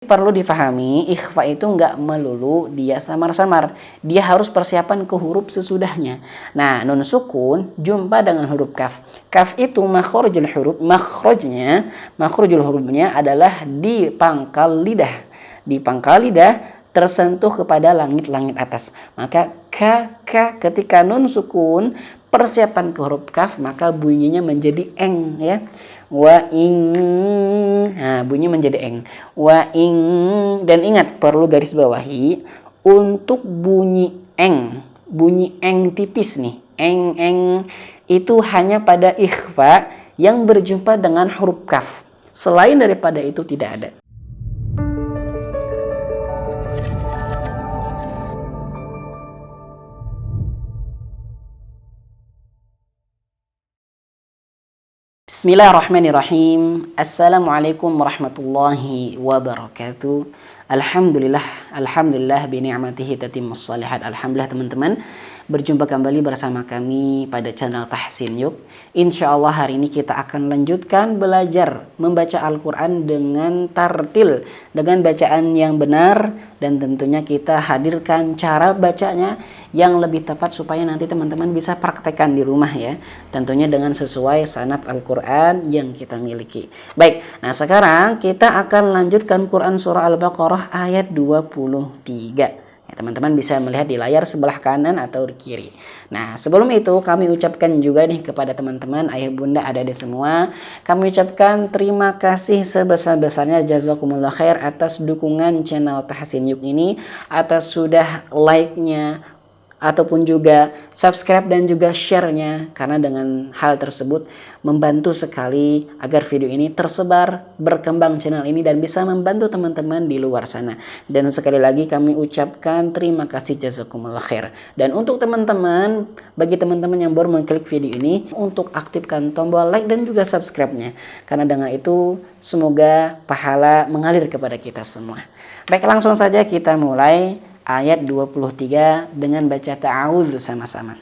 Perlu difahami, ikhfa itu nggak melulu dia samar-samar. Dia harus persiapan ke huruf sesudahnya. Nah, nun sukun jumpa dengan huruf kaf. Kaf itu makhrajul huruf, makhrajul hurufnya adalah di pangkal lidah. Di pangkal lidah tersentuh kepada langit-langit atas. Maka ketika nun sukun persiapan ke huruf kaf, maka bunyinya menjadi eng ya. Wa ing, nah bunyi menjadi eng. Wa ing, dan ingat perlu garis bawahi untuk bunyi eng tipis nih, eng itu hanya pada ikhfa yang berjumpa dengan huruf kaf. Selain daripada itu tidak ada. Bismillahirrahmanirrahim. Assalamualaikum warahmatullahi wabarakatuh. Alhamdulillah bi ni'matihi tatimmus shalihat. Alhamdulillah teman-teman, berjumpa kembali bersama kami pada channel Tahsin Yuk. Insyaallah hari ini kita akan lanjutkan belajar membaca Al-Qur'an dengan tartil, dengan bacaan yang benar, dan tentunya kita hadirkan cara bacanya yang lebih tepat supaya nanti teman-teman bisa praktekkan di rumah ya. Tentunya dengan sesuai sanad Al-Qur'an yang kita miliki. Baik, nah sekarang kita akan lanjutkan Quran surah Al-Baqarah ayat 23. Ya, teman-teman bisa melihat di layar sebelah kanan atau di kiri. Nah, sebelum itu kami ucapkan juga nih kepada teman-teman, ayah bunda, adik-adik semua, kami ucapkan terima kasih sebesar-besarnya, jazakumullah khair atas dukungan channel Tahsin Yuk ini, atas sudah like-nya ataupun juga subscribe dan juga share-nya, karena dengan hal tersebut membantu sekali agar video ini tersebar, berkembang channel ini dan bisa membantu teman-teman di luar sana. Dan sekali lagi kami ucapkan terima kasih, jazakumullah khair. Dan untuk teman-teman, bagi teman-teman yang baru mengklik video ini, untuk aktifkan tombol like dan juga subscribe-nya, karena dengan itu semoga pahala mengalir kepada kita semua. Baik, langsung saja kita mulai ayat 23 dengan baca ta'awudzu sama-sama.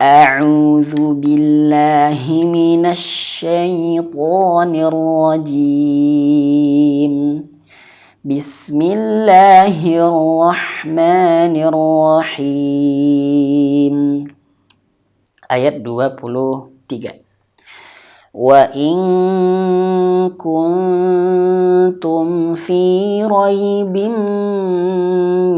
A'udzu billahi minasy syaithanir rajim. Bismillahirrahmanirrahim. Ayat 23. Wa in kuntum fi raibin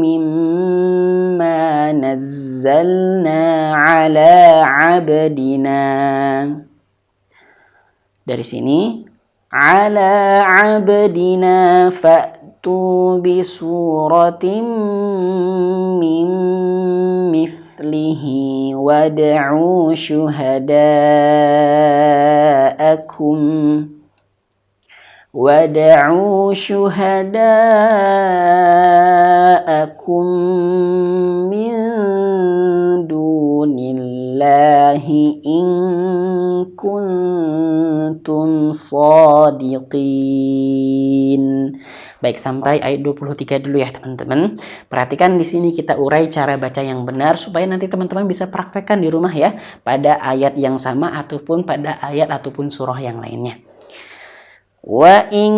mimma nazzalna ala abdina. Dari sini ala abdina fa'tu bi suratin min mithlihi wad'u syuhada'akum min dunillahi in kuntum shadiqin. Baik, sampai ayat 23 dulu ya teman-teman. Perhatikan di sini kita urai cara baca yang benar supaya nanti teman-teman bisa praktekkan di rumah ya, pada ayat yang sama ataupun pada ayat ataupun surah yang lainnya. Wa in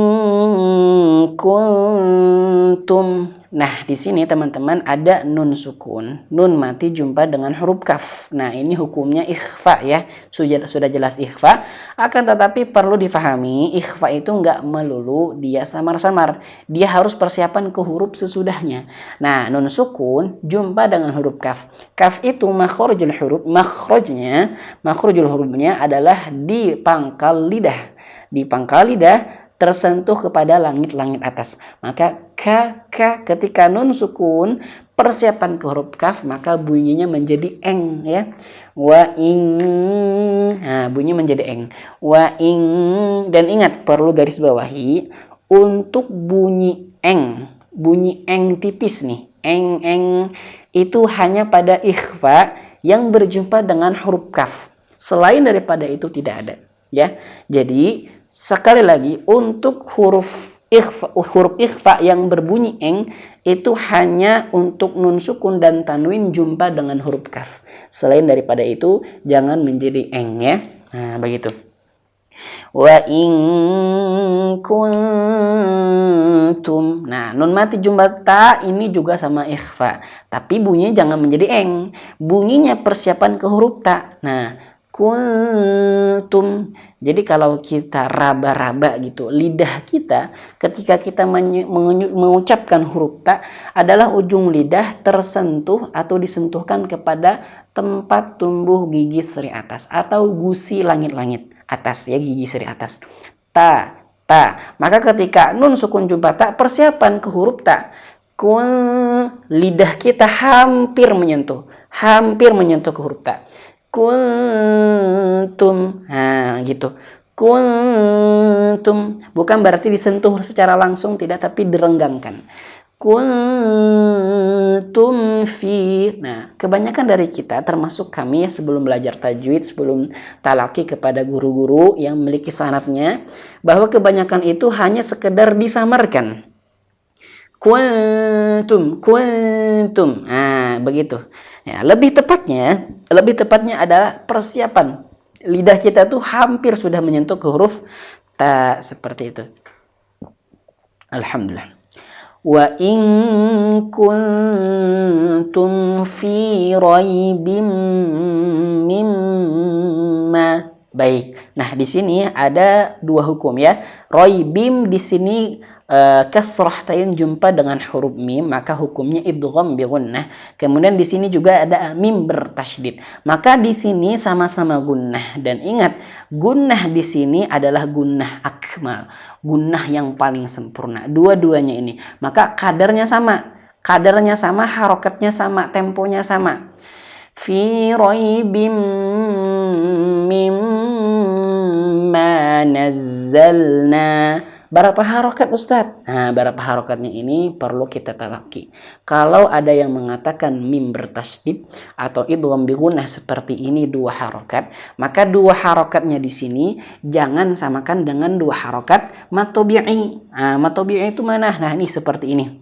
kuntum. Nah, di sini teman-teman ada nun sukun, nun mati jumpa dengan huruf kaf. Nah, ini hukumnya ikhfa ya. Sudah jelas ikhfa, akan tetapi perlu difahami, ikhfa itu nggak melulu dia samar-samar. Dia harus persiapan ke huruf sesudahnya. Nah, nun sukun jumpa dengan huruf kaf. Kaf itu makhrajul huruf, makhrajul hurufnya adalah di pangkal lidah. Di pangkal lidah tersentuh kepada langit-langit atas. Maka ketika nun sukun persiapan ke huruf kaf, maka bunyinya menjadi eng ya. Wa ing, nah bunyi menjadi eng. Wa ing, dan ingat perlu garis bawahi untuk bunyi eng tipis nih, eng itu hanya pada ikhfa yang berjumpa dengan huruf kaf. Selain daripada itu tidak ada ya. Jadi sekali lagi, untuk huruf ikhfa yang berbunyi eng itu hanya untuk nun sukun dan tanwin jumpa dengan huruf kaf. Selain daripada itu jangan menjadi eng ya. Nah, begitu. Wa in kuntum. Nah, nun mati jumpa ta ini juga sama ikhfa. Tapi bunyinya jangan menjadi eng. Bunyinya persiapan ke huruf ta. Nah, kuntum. Jadi kalau kita raba-raba gitu, lidah kita ketika kita mengucapkan huruf ta adalah ujung lidah tersentuh atau disentuhkan kepada tempat tumbuh gigi seri atas atau gusi langit-langit atas, ya, gigi seri atas. Ta, ta. Maka ketika nun sukun jumpa ta, persiapan ke huruf ta. Lidah kita hampir menyentuh ke huruf ta. Kuntum. Nah, gitu. Kuntum. Bukan berarti disentuh secara langsung, tidak, tapi direnggangkan. Kuntum fi. Nah, kebanyakan dari kita termasuk kami ya, sebelum belajar tajwid, sebelum talaki kepada guru-guru yang memiliki sanadnya, bahwa kebanyakan itu hanya sekedar disamarkan. Kuntum. Nah, begitu. Ya, lebih tepatnya adalah persiapan. Lidah kita tuh hampir sudah menyentuh ke huruf ta, seperti itu. Alhamdulillah. Wa in kuntum fi raibim mimma. Baik. Nah, di sini ada dua hukum ya. Raibim di sini kasrah tain jumpa dengan huruf mim, maka hukumnya idgham bi gunnah. Kemudian di sini juga ada mim bertasydid. Maka di sini sama-sama gunnah, dan ingat gunnah di sini adalah gunnah akmal, gunnah yang paling sempurna. Dua-duanya ini. Maka kadarnya sama, harokatnya sama, temponya sama. Fi raibim mimma nazzalna. Berapa harokat Ustadz? Nah, berapa harokatnya ini perlu kita talaki. Kalau ada yang mengatakan mim bertasydid atau idgham bi gunnah seperti ini dua harokat, maka dua harokatnya di sini jangan samakan dengan dua harokat matobi'i. Nah, matobi'i itu mana? Nah, ini seperti ini.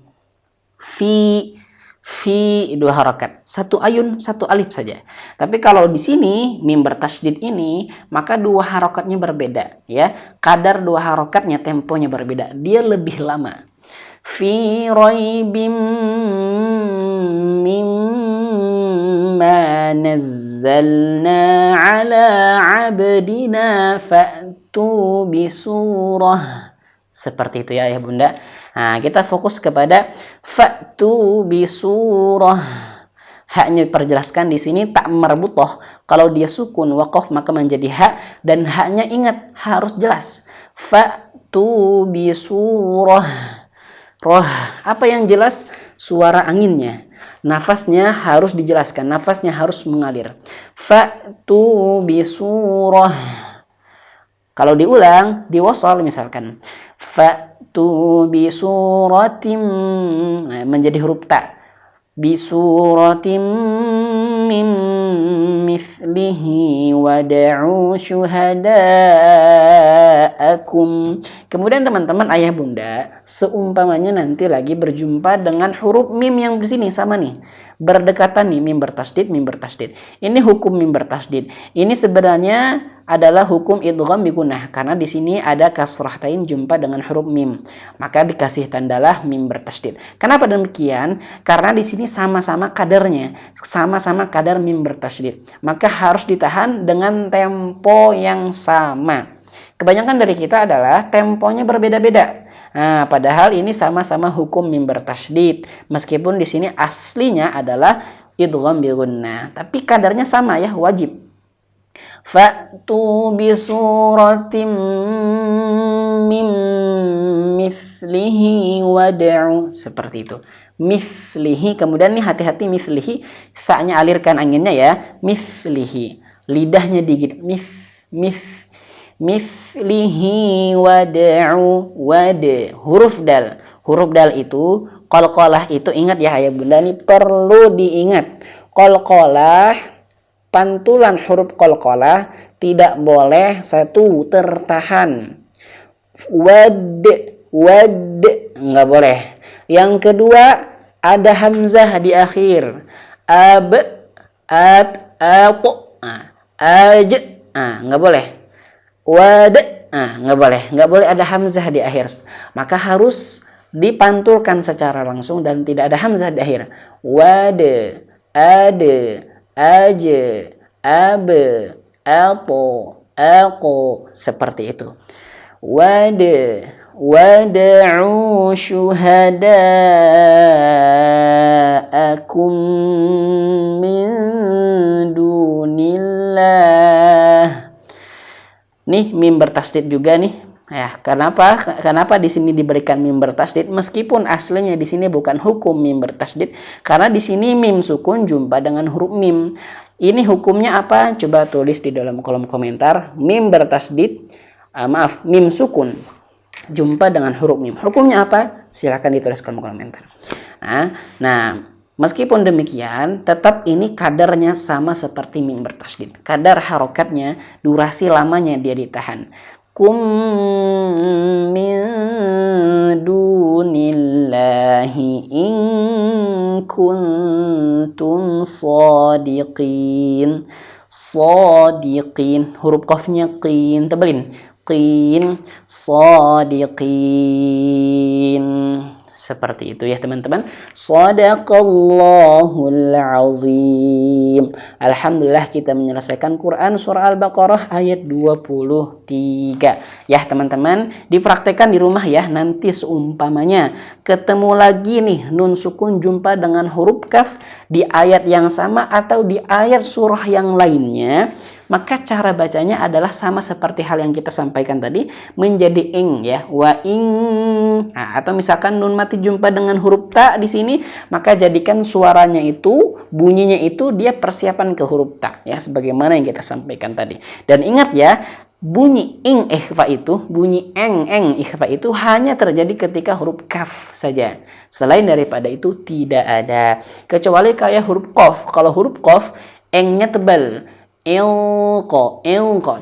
Fi dua harokat, satu ayun satu alif saja. Tapi kalau di sini mim bertasydid ini, maka dua harokatnya berbeda, ya. Kadar dua harokatnya, temponya berbeda, dia lebih lama. Fi raibim mimma nazzalna ala abdina fa'tu bisurah. Seperti itu ya Bunda. Nah, kita fokus kepada fa'tu bisurah. Haknya diperjelaskan di sini tak marbutoh. Kalau dia sukun waqaf maka menjadi hak, dan haknya ingat harus jelas. Fa'tu bisurah. Roh, apa yang jelas? Suara anginnya. Nafasnya harus dijelaskan, nafasnya harus mengalir. Fa'tu bisurah. Kalau diulang, diwasal misalkan. Fa'tu bisuratim, nah, menjadi huruf ta. Bisuratim min mithlihi wada'u syuhada'akum. Kemudian teman-teman, ayah bunda, seumpamanya nanti lagi berjumpa dengan huruf mim yang di sini sama nih. Berdekatan nih, mim bertasydid. Ini hukum mim bertasydid. Ini sebenarnya adalah hukum idgham bi gunnah, karena di sini ada kasrah tain jumpa dengan huruf mim, maka dikasih tandalah mim bertasydid. Kenapa demikian? Karena di sini sama-sama kadarnya, sama-sama kadar mim bertasydid, maka harus ditahan dengan tempo yang sama. Kebanyakan dari kita adalah temponya berbeda-beda. Nah, padahal ini sama-sama hukum mim bertasydid, meskipun di sini aslinya adalah idgham bi gunnah, tapi kadarnya sama ya, wajib. Fa'tu bisuratim min mithlihi wada'u, seperti itu. Mithlihi, kemudian nih hati-hati mithlihi, fa-nya alirkan anginnya ya. Mithlihi, lidahnya digigit. Mithlihi wada'u, huruf dal. Huruf dal itu, qalqalah itu, ingat ya ayah bunda, ini perlu diingat. Qalqalah, pantulan huruf qalqalah tidak boleh satu tertahan. Wad, nggak boleh. Yang kedua ada hamzah di akhir. Ab, aj, nggak boleh. wad. Nah, nggak boleh ada hamzah di akhir. Maka harus dipantulkan secara langsung dan tidak ada hamzah di akhir. Wad, ade, aje, abe, apo, ako, seperti itu. Wad, wad'u syuhada'akum min dunillah. Nih mim bertasdid juga nih. Ya, kenapa di sini diberikan mim bertasdid meskipun aslinya di sini bukan hukum mim bertasdid karena di sini mim sukun jumpa dengan huruf mim. Ini hukumnya apa? Coba tulis di dalam kolom komentar. Mim bertasdid, mim sukun jumpa dengan huruf mim. Hukumnya apa? Silahkan ditulis kolom komentar. Nah, meskipun demikian, tetap ini kadarnya sama seperti mim bertasdid. Kadar harokatnya, durasi lamanya dia ditahan. Kum min dunillahi in kuntum shadiqin. Shadiqin, huruf qafnya qin, tebelin. Qin, shadiqin. Seperti itu ya teman-teman. Shadaqallahul azim. Alhamdulillah kita menyelesaikan Quran surah Al-Baqarah ayat 23. Ya teman-teman, dipraktekkan di rumah ya. Nanti seumpamanya ketemu lagi nih nun sukun jumpa dengan huruf kaf di ayat yang sama atau di ayat surah yang lainnya, maka cara bacanya adalah sama seperti hal yang kita sampaikan tadi, menjadi ing ya, wa ing. Nah, atau misalkan nun mati jumpa dengan huruf ta di sini, maka jadikan suaranya itu, bunyinya itu dia persiapan ke huruf ta ya, sebagaimana yang kita sampaikan tadi. Dan ingat ya, bunyi ing ikhfa itu, bunyi eng ikhfa itu hanya terjadi ketika huruf kaf saja. Selain daripada itu tidak ada. Kecuali kayak huruf qaf. Kalau huruf qaf engnya tebal. Elko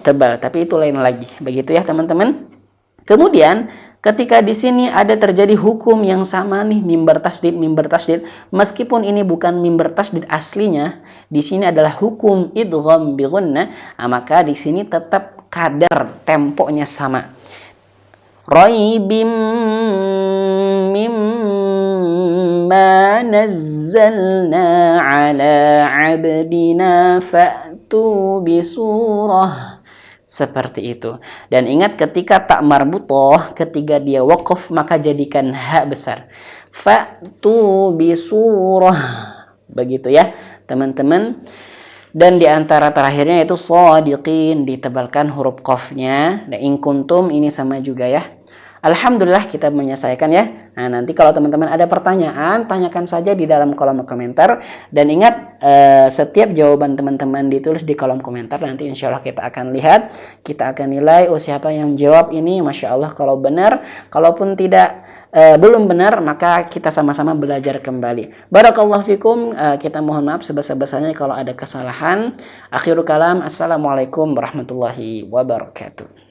tebal, tapi itu lain lagi. Begitu ya teman-teman. Kemudian ketika di sini ada terjadi hukum yang sama nih, mim bertasdid, meskipun ini bukan mim bertasdid aslinya, di sini adalah hukum idgham bi gunnah, maka di sini tetap kadar temponya sama. Raibim mimma nazzalna ala abdina fa'tu bisurah. Seperti itu. Dan ingat ketika tak marbutoh, ketika dia waqaf maka jadikan ha besar. Fa'tu bisurah. Begitu ya teman-teman. Dan di antara terakhirnya itu shadiqin, ditebalkan huruf qafnya. Dan in kuntum ini sama juga ya. Alhamdulillah kita menyelesaikan ya. Nah, nanti kalau teman-teman ada pertanyaan, tanyakan saja di dalam kolom komentar. Dan ingat, setiap jawaban teman-teman ditulis di kolom komentar. Nanti insya Allah kita akan lihat, kita akan nilai, oh siapa yang jawab ini, Masya Allah kalau benar. Kalaupun tidak, belum benar, maka kita sama-sama belajar kembali. Barakallahu fikum, kita mohon maaf sebesar-besarnya kalau ada kesalahan. Akhirul kalam, assalamualaikum warahmatullahi wabarakatuh.